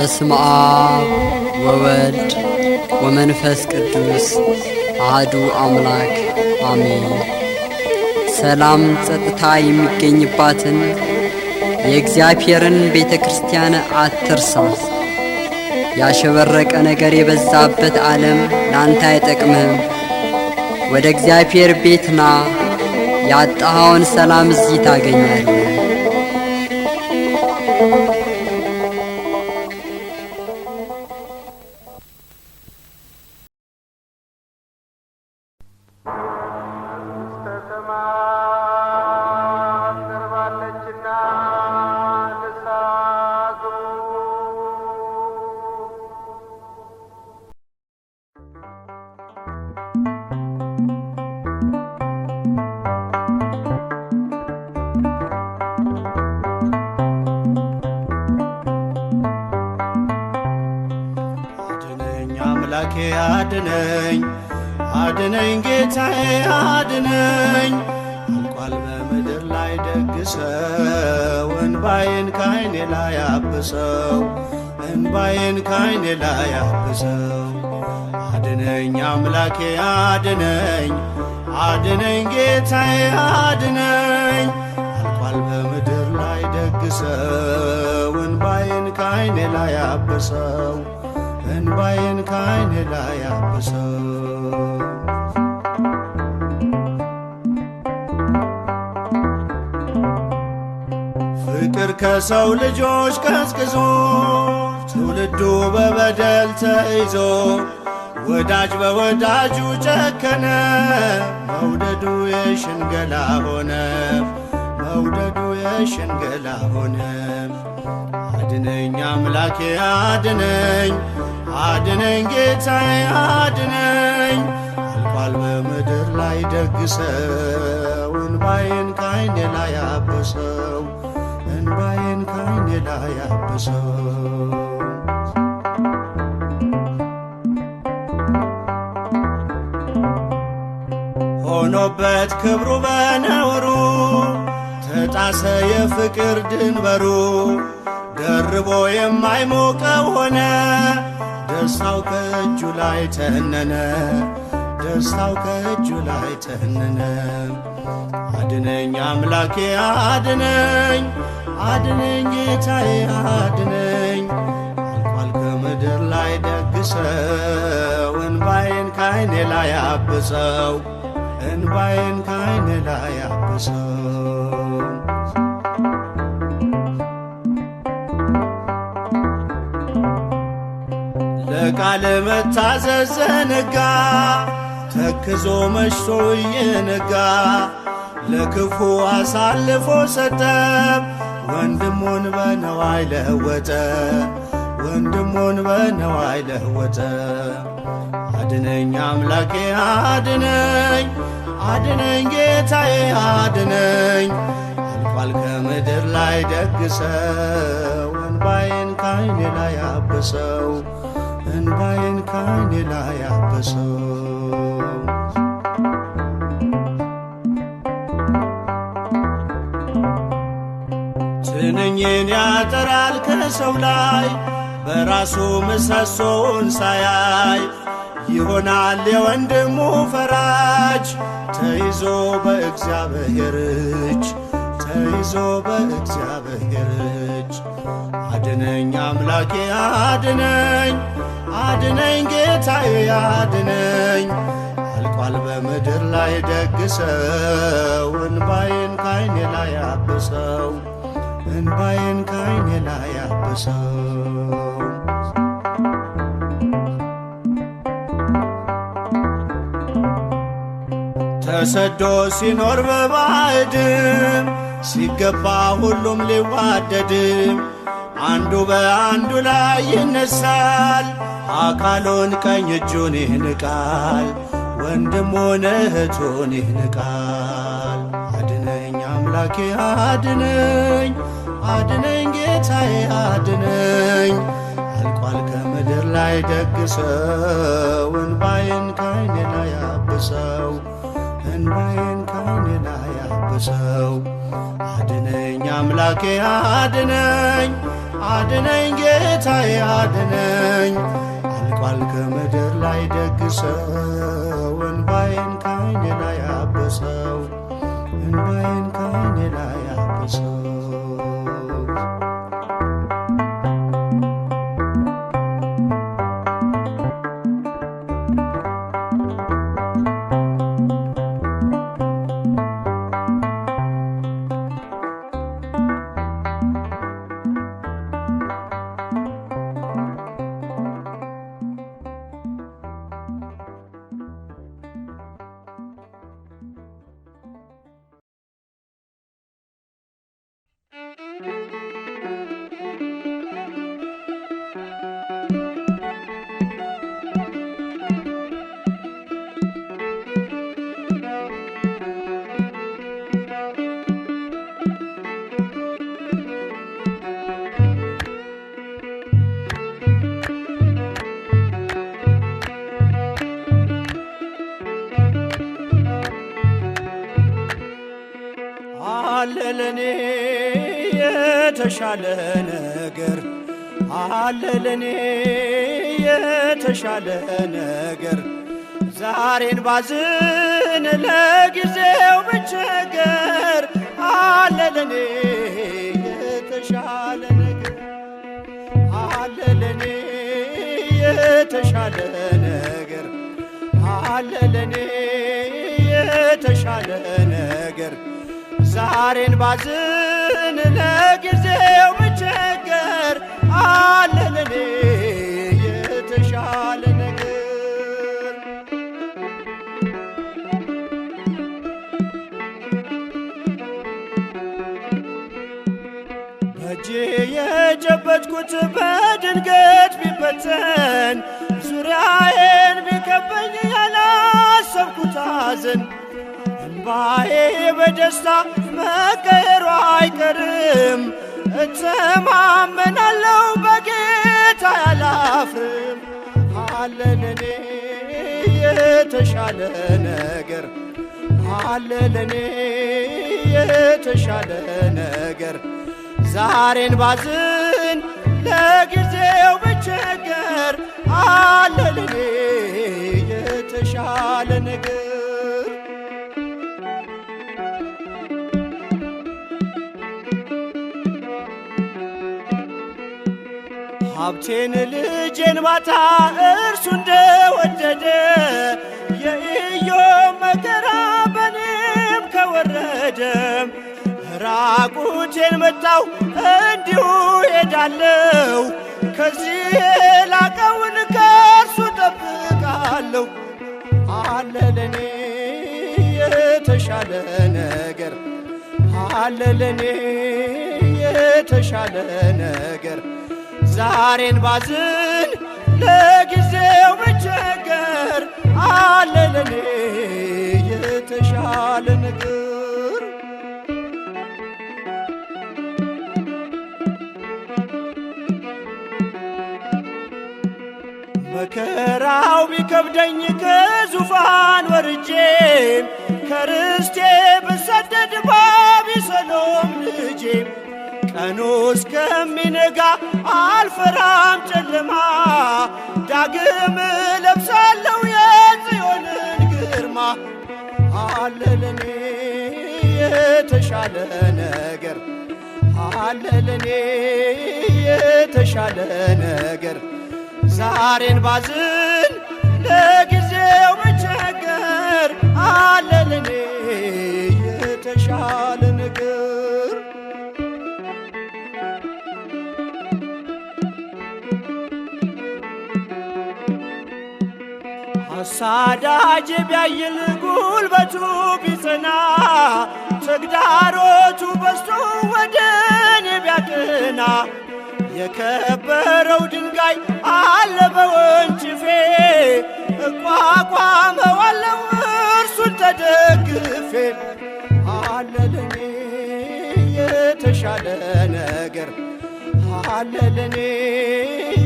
በስመ አብ ወወልድ ወመንፈስ ቅዱስ አሐዱ አምላክ አሜን። ሰላም ጸጥታ የሚገኝባትን የእግዚአብሔርን ቤተ ክርስቲያን አትርሳ። ያሸበረቀ ነገር የበዛበት ዓለም ላንተ አይጠቅምህም። ወደ እግዚአብሔር ቤት ና፣ ያጣኸውን ሰላም እዚህ ታገኛለህ። አምላኬ አድነኝ አድነኝ ጌታዬ አድነኝ። አልቋል በምድር ላይ ደግሰው እንባዬን ካይኔ ላይ አብሰው እንባዬን ካይኔ ላይ አብሰው። አድነኝ አምላኬ አድነኝ አድነኝ ጌታዬ አድነኝ። አልቋል በምድር ላይ ደግሰው እንባዬን ካይኔ ላይ አብሰው እንባዬን ካይኔ ላይ አብሰው። ፍቅር ከሰው ልጆች ቀዝቅዞ ትውልዱ በበደል ተይዞ ወዳጅ በወዳጁ ጨከነ። መውደዱ የሽንገላ ሆነ መውደዱ የሽንገላ ሆነ። አድነኝ አምላኬ አድነኝ አድነኝ ጌታዬ አድነኝ። አልቋል በምድር ላይ ደግሰው እንባዬን ካይኔ ላይ አብሰው እንባዬን ካይኔ ላይ አብሰው። ሆኖበት ክብሩ በነውሩ ተጣሰ የፍቅር ድንበሩ። ደርቦ የማይሞቀው ሆነ ደስታው ከእጁ ላይ ተነነ ደስታው ከእጁ ላይ ተነነ። አድነኝ አምላኬ አድነኝ አድነኝ ጌታዬ አድነኝ። አልቋል ከምድር ላይ ደግሰው እንባዬን ካይኔ ላይ አብሰው እንባዬን ካይኔ ላይ አብሰው። ለቃል መታዘዝ ዘነጋ ተክዞ መሽቶ እየነጋ። ለክፉ አሳልፎ ሰጠ ወንድሙን በነዋይ ለወጠ ወንድሙን በነዋይ ለወጠ። አድነኝ አምላኬ አድነኝ አድነኝ ጌታዬ አድነኝ። አልቋል ከምድር ላይ ደግሰው እንባዬን ካይኔ ላይ አብሰው እንባዬን ካይኔ ላይ አብሰው። ትንኝን ያጠራል ከሰው ላይ በራሱ ምሰሶውን ሳያይ። ይሆናል የወንድሙ ፈራጅ ተይዞ በእግዚአብሔር እጅ ተይዞ በእግዚአብሔር እጅ። አድነኝ አምላኬ አድነኝ አድነኝ ጌታዬ አድነኝ። አልቋል በምድር ላይ ደግሰው እንባዬን ካይኔ ላይ አብሰው እንባዬን ካይኔ ላይ አብሰው። ተሰዶ ሲኖር በባዕድም ሲገባ ሁሉም ሊዋደድም። አንዱ በአንዱ ላይ ይነሳል አካሉን ቀኝ እጁን ይንቃል ወንድሙን እህቱን ይንቃል። አድነኝ አምላኬ አድነኝ አድነኝ ጌታዬ አድነኝ። አልቋል ከምድር ላይ ደግሰው እንባዬን ካይኔ ላይ አብሰው እንባዬን ካይኔ ላይ አብሰው። አድነኝ አድነኝ አምላኬ አድነኝ፣ አድነኝ ጌታዬ አድነኝ። አልቋል ከምድር ላይ ደግሰው እንባዬን ካይኔ ላይ አብሰው፣ እንባዬን ካይኔ ላይ አብሰው። አለ ለኔ የተሻለ ነገር፣ አለ ለኔ የተሻለ ነገር። ዛሬን ባዝን ለጊዜው ብቸገር፣ አለ ለኔ የተሻለ ነገር፣ አለ ለኔ የተሻለ ነገር፣ አለ ለኔ የተሻለ ነገር። ዛሬን ባዝን ለጊዜው ብቸገር፣ አለ ለኔ የተሻለ ነገር። በእጄ የጨበጥኩት በድንገት ቢበተን፣ ዙሪያዬን ቢከበኝ ያላሰብኩት ሐዘን፣ እንባዬ በደስታ መቀየሩ አይቀርም። እተማመናለሁ በጌታ አላፍርም። አለ ለኔ የተሻለ ነገር፣ አለ ለኔ የተሻለ ነገር። ዛሬን ባዝን ለጊዜው ብቸገር፣ አለ ለኔ የተሻለ ነገር። ሀብቴን ልጄን ባታ እርሱ እንደወደደ፣ የኢዮብ መከራ በኔም ከወረደ፣ ራቁቴን መጣው እንዲሁ ሄዳለሁ። ከዚህ የላቀውን ከእርሱ ጠብቃለሁ። አለ ለኔ የተሻለ ነገር፣ አለ ለኔ የተሻለ ነገር። ዛሬን ባዝን ለጊዜው ብቸገር፣ አለ ለኔ የተሻለ ነገር። መከራው ቢከብደኝ ከዙፋን ወርጄ፣ ከርስቴ ብሰደድ ባቢሰሎም ልጄ፣ ቀኑ እስከሚነጋ አልፈራም ጨለማ። ዳግም ለብሳለሁ የጽዮንን ግርማ። አለ ለኔ የተሻለ ነገር፣ አለ ለኔ የተሻለ ነገር። ዛሬን ባዝን ለጊዜው ብቸገር፣ አለ ለኔ የተሻለ ነገር። አሳዳጅ ቢያይል ጉልበቱ ቢጸና፣ ተግዳሮቱ በዝቶ ወደኔ ቢያቅና፣ የከበረው ድንጋይ አለ በወንጭፌ፣ እቋቋመዋለሁ እርሱን ተደግፌ። አለ ለኔ የተሻለ ነገር፣ አለ ለኔ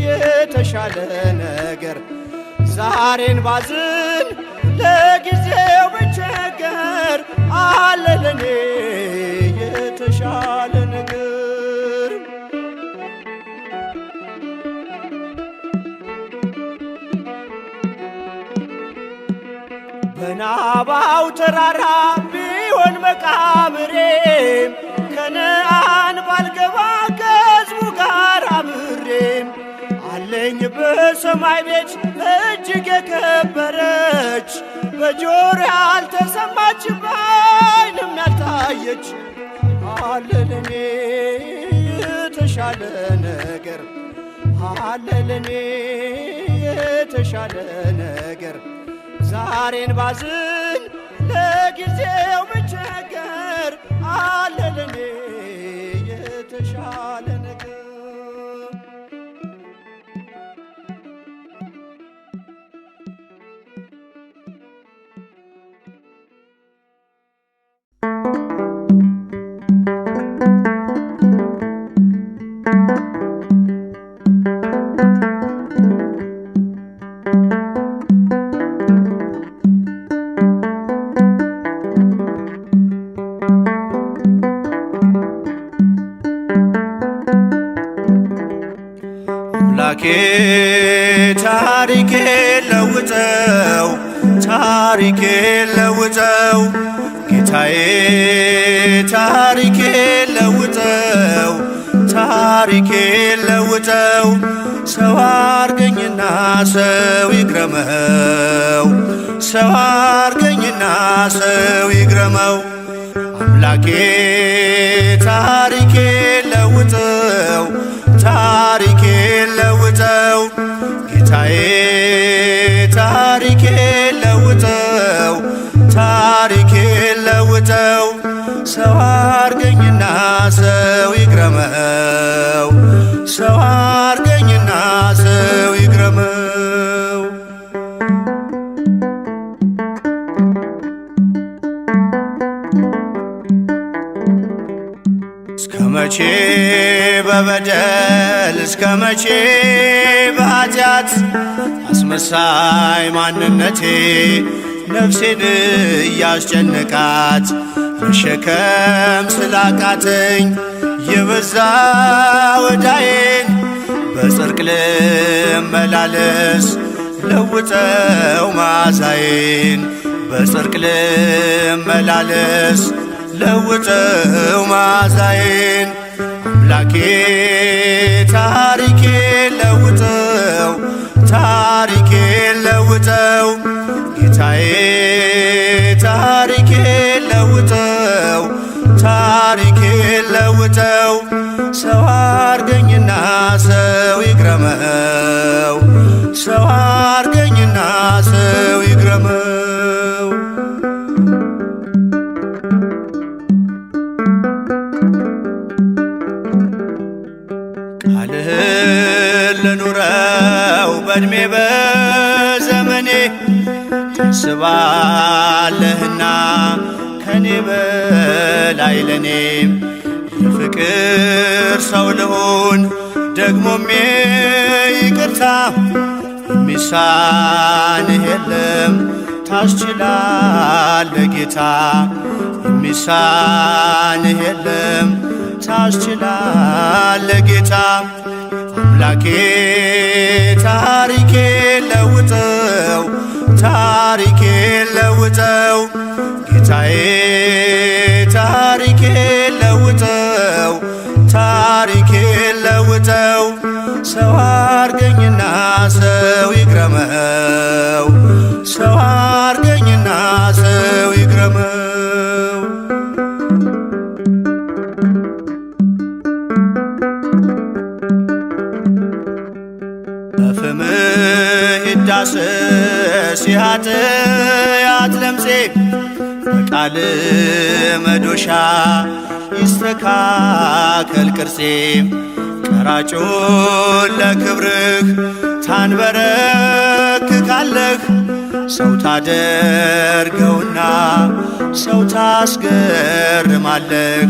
የተሻለ ነገር። ዛሬን ባዝን ለጊዜው ብቸገር፣ አለ ለኔ የተሻለ ሳባው ተራራ ቢሆን መቃብሬም ከነአን ባልገባ ከሕዝቡ ጋር አብሬም አለኝ በሰማይ ቤት እጅግ የከበረች በጆሮ ያልተሰማች በዓይንም ያልታየች አለ ለኔ የተሻለ ነገር አለ ለኔ የተሻለ ነገር ዛሬን ባዝን ለጊዜው ብቸገር አለ ለኔ የተሻለ ነገር አምላኬ ታሪኬ ለውጠው ታሪኬ ለውጠው ጌታዬ ታሪኬ ለውጠው ታሪኬ ለውጠው ሰው አርገኝና ሰው ይግረመው ሰው አርገኝና ሰው ይግረመው አምላኬ ታሪኬ ለውጠው ታሪኬ ለውጠው ጌታዬ ታሪኬ ለውጠው ታሪኬ ለውጠው ሰው አርገኝና ሰው ይግረመው ሰው አርገኝና ሰው ይግረመው እስከ መቼ በበደል እስከ መቼ በኃጢአት አስመሳይ ማንነቴ ነፍሴን እያስጨነቃት መሸከም ስላቃተኝ የበዛ ወዳዬን በጽድቅ ልመላለስ ለውጠው መዓዛዬን በጽድቅ ልመላለስ ለውጠው መዓዛዬን አምላኬ ታሪኬ ለውጠው ታሪኬ ለውጠው ጌታዬ ታሪኬ ለውጠው ታሪኬ ለውጠው ሰው አርገኝና ሰው ይግረመው ሰው አርገኝና ሰው ይግረመው ቃልህን ልኑረው በዕድሜ በዘመኔ ታስባለህና ከኔ በላይ ለኔም የፍቅር ሰው ልሁን ደግሞም ይቅርታ የሚሳንህ የለም ታስችላለህ ጌታ የሚሳንህ የለም ታስችላለህ ጌታ አምላኬ ታሪኬ ለውጠው ታሪኬ ለውጠው ጌታዬ ታሪኬ ለውጠው ታሪኬ ለውጠው ሰው አርገኝና ሰው ይግረመው ሰው አርገኝና ሰው ይግረመው በፍምህ ይዳሰስ የኃጢአት ለምሴ በቃል መዶሻ ይስተካከል ቅርጼ ቀራጩን ለክብርህ ታንበረክካለህ ሰው ታደርገውና ሰው ታስገርማለህ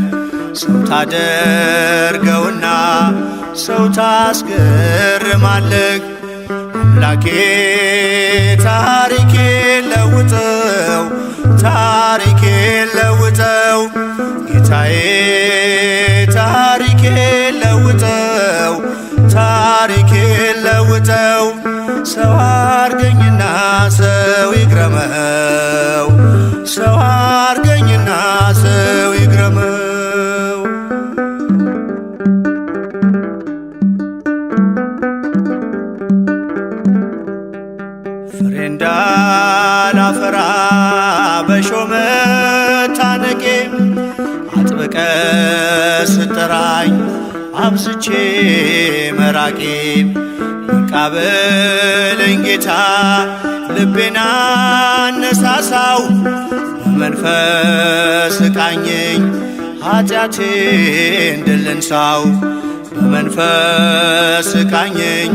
ሰው ታደርገውና ሰው ታስገርማለህ አምላኬ ታሪኬ ለውጠው ታሪኬ ለውጠው ጌታዬ ታሪኬ ለውጠው ታሪኬ ለውጠው ሰው አርገኝና ሰው ይግረመው፣ ሰው አርገኝና ሰው ይግረመው። ፍሬ እንዳላፈራ በሾህ መታነቄ አጥብቀ ስጠራኝ አብዝቼ መራቄ በቃ በለኝ ጌታ ልቤን አነሳሳው በመንፈስ ቃኘኝ ኃጢአቴን ድል እንሳው በመንፈስ ቃኘኝ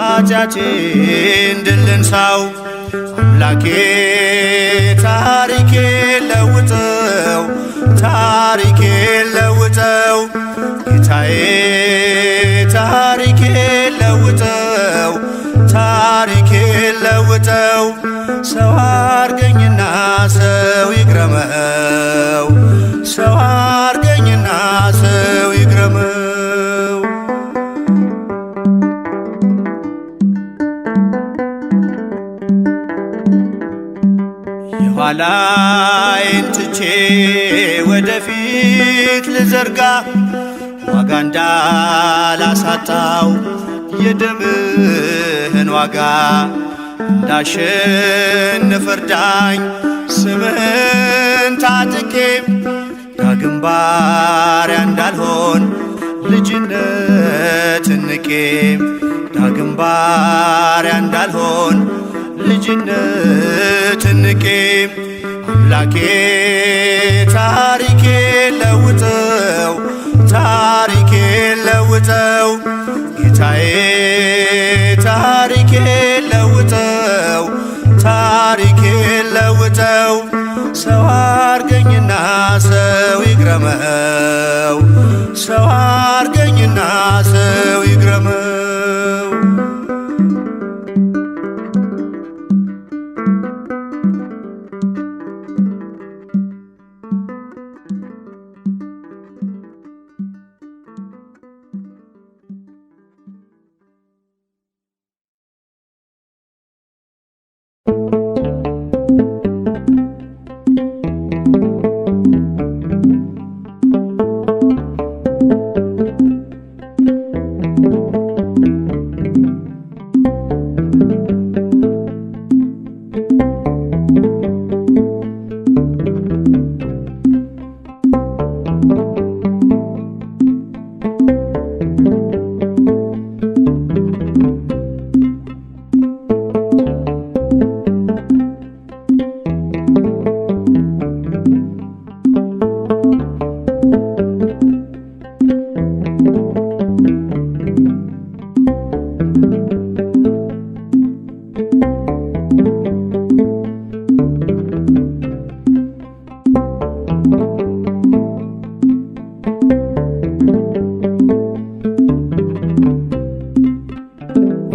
ኃጢአቴን ድል እንሳው። አምላኬ ታሪኬን ለውጠው ታሪኬን ለውጠው ጌታዬ ታሪኬን ለውጠው ታሪኬን ለውጠው ሰው አርገኝና ሰው ይግረመው ሰው አርገኝና ሰው ይግረመው። የኋላዬን ትቼ ወደፊት ልዘርጋ ዋጋ እንዳላሳጣው የደምህን ዋጋ እንዳሸንፍ እርዳኝ ስምህን ታጥቄ ዳግም ባሪያ እንዳልሆን ልጅነትን ንቄ ዳግም ባሪያ እንዳልሆን ልጅነትን ንቄ አምላኬ ታሪኬን ለውጠው ታሪኬን ለውጠው ጌታዬ ታሪኬን ለውጠው ታሪኬን ለውጠው ሰው አርገኝና ሰው ይግረመው ሰው አርገኝና ሰው ይግረመው።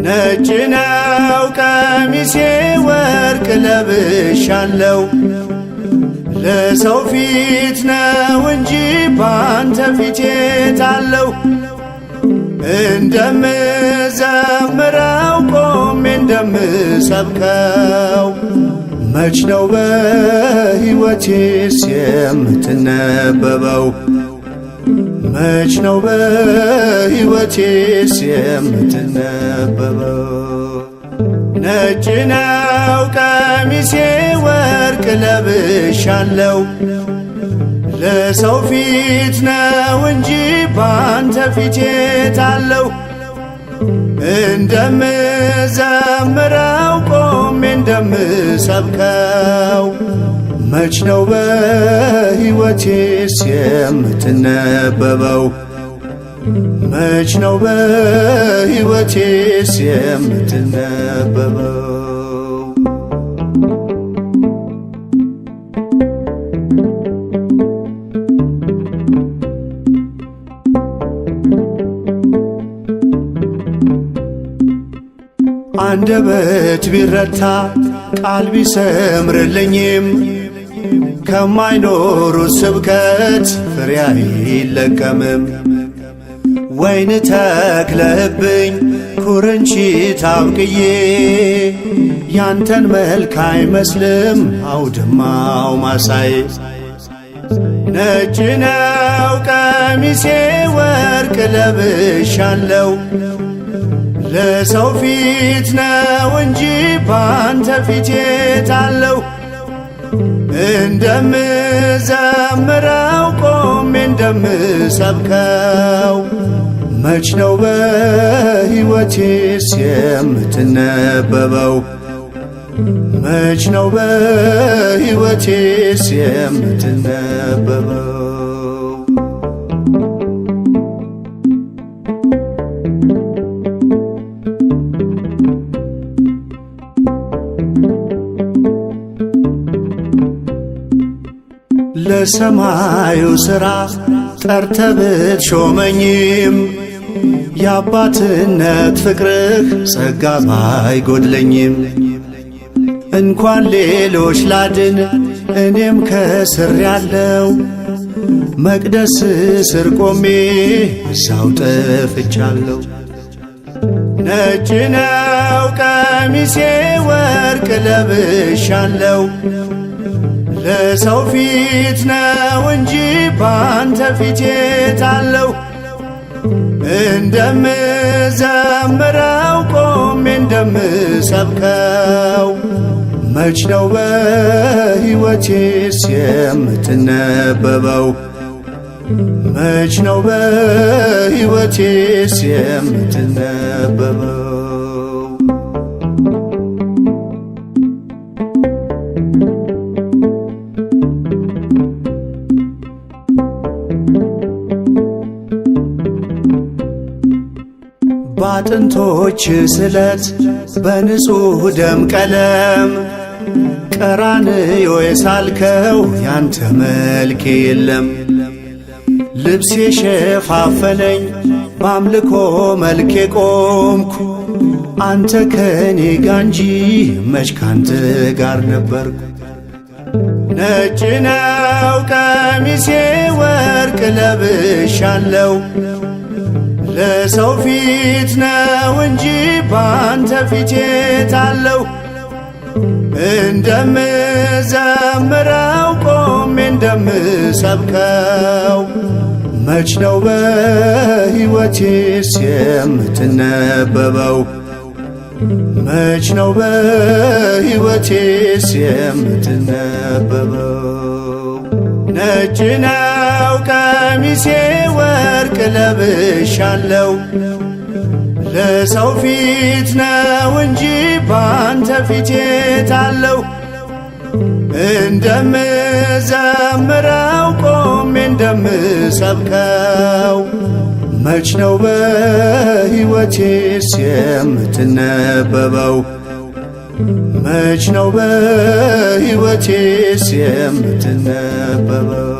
ነጭ ነው ቀሚሴ ወርቅ ለብሻለው ለሰው ፊት ነው እንጂ ባንተ ፊት የታለው እንደምዘምረው ቆሜ እንደምሰብከው መች ነው በሕይወቴስ የምትነበበው መች ነው በሕይወቴስ የምትነበበው። ነጭ ነው ቀሚሴ ወርቅ ለብሻለው ለሰው ፊት ነው እንጂ ባንተ ፊት የታለው እንደምዘምረው ቆሜ እንደምሰብከው መች ነው በሕይወቴስ የምትነበበው መች ነው በሕይወቴስ የምትነበበው። አንደበት ቢረታ ቃል ቢሰምርልኝም ከማይኖሩ ስብከት ፍሬ አይለቀምም። ወይን ተክለህብኝ ኩርንችት አብቅዬ ያንተን መልክ አይመስልም አውድማው ማሳዬ። ነጭ ነው ቀሚሴ ወርቅ ለብሻለው ለሰው ፊት ነው እንጂ ባንተ ፊት የታለው። እንደምዘምረው ቆሜ እንደምሰብከው መች ነው በሕይወቴስ የምትነበበው? መች ነው በሕይወቴስ የምትነበበው? ለሰማዩ ሥራ ጠርተ ብትሾመኝም የአባትነት ፍቅርህ ጸጋ ባይጎድለኝም እንኳን ሌሎች ላድን እኔም ከስር ያለው መቅደስ ስር ቆሜ እዛው ጠፍቻለሁ። ነጭ ነው ቀሚሴ ወርቅ ለብሻለው ለሰው ፊት ነው እንጂ ባንተ ፊት የታለው። እንደምዘምረው ቆሜ እንደምሰብከው መች ነው በሕይወቴስ የምትነበበው? መች ነው በሕይወቴስ የምትነበበው? በአጥንቶች ስለት በንጹሕ ደም ቀለም ቀራንዮ የሳልከው ያንተ መልክ የለም። ልብሴ ሸፋፈነኝ በአምልኮ መልክ የቆምኩ አንተ ከኔ ጋር እንጂ መች ካንተ ጋር ነበርኩ። ነጭ ነው ቀሚሴ ወርቅ ለብሻለው ለሰው ፊት ነው እንጂ ባንተ ፊት የታለው። እንደምዘምረው ቆሜ እንደምሰብከው መች ነው በሕይወቴስ የምትነበበው? መች ነው በሕይወቴስ የምትነበበው? ነጭ ነው ቀሚሴ ወርቅ ለብሻለው ለሰው ፊት ነው እንጂ ባንተ ፊት የታለው። እንደምዘምረው ቆሜ እንደምሰብከው መች ነው በሕይወቴስ የምትነበበው? መች ነው በሕይወቴስ የምትነበበው?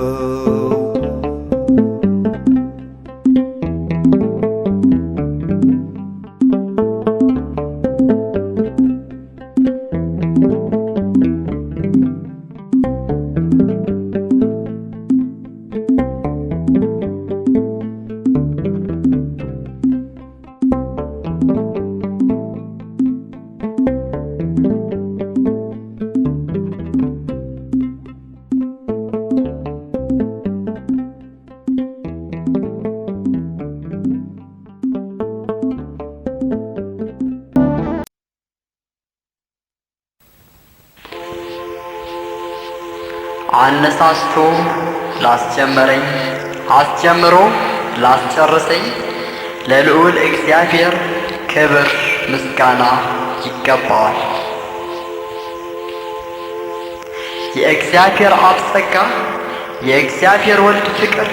አነሳስቶ ላስጀመረኝ አስጀምሮ ላስጨርሰኝ ለልዑል እግዚአብሔር ክብር ምስጋና ይገባዋል። የእግዚአብሔር አብ ጸጋ፣ የእግዚአብሔር ወልድ ፍቅር፣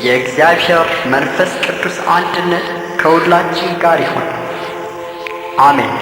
የእግዚአብሔር መንፈስ ቅዱስ አንድነት ከሁላችን ጋር ይሁን። አሜን።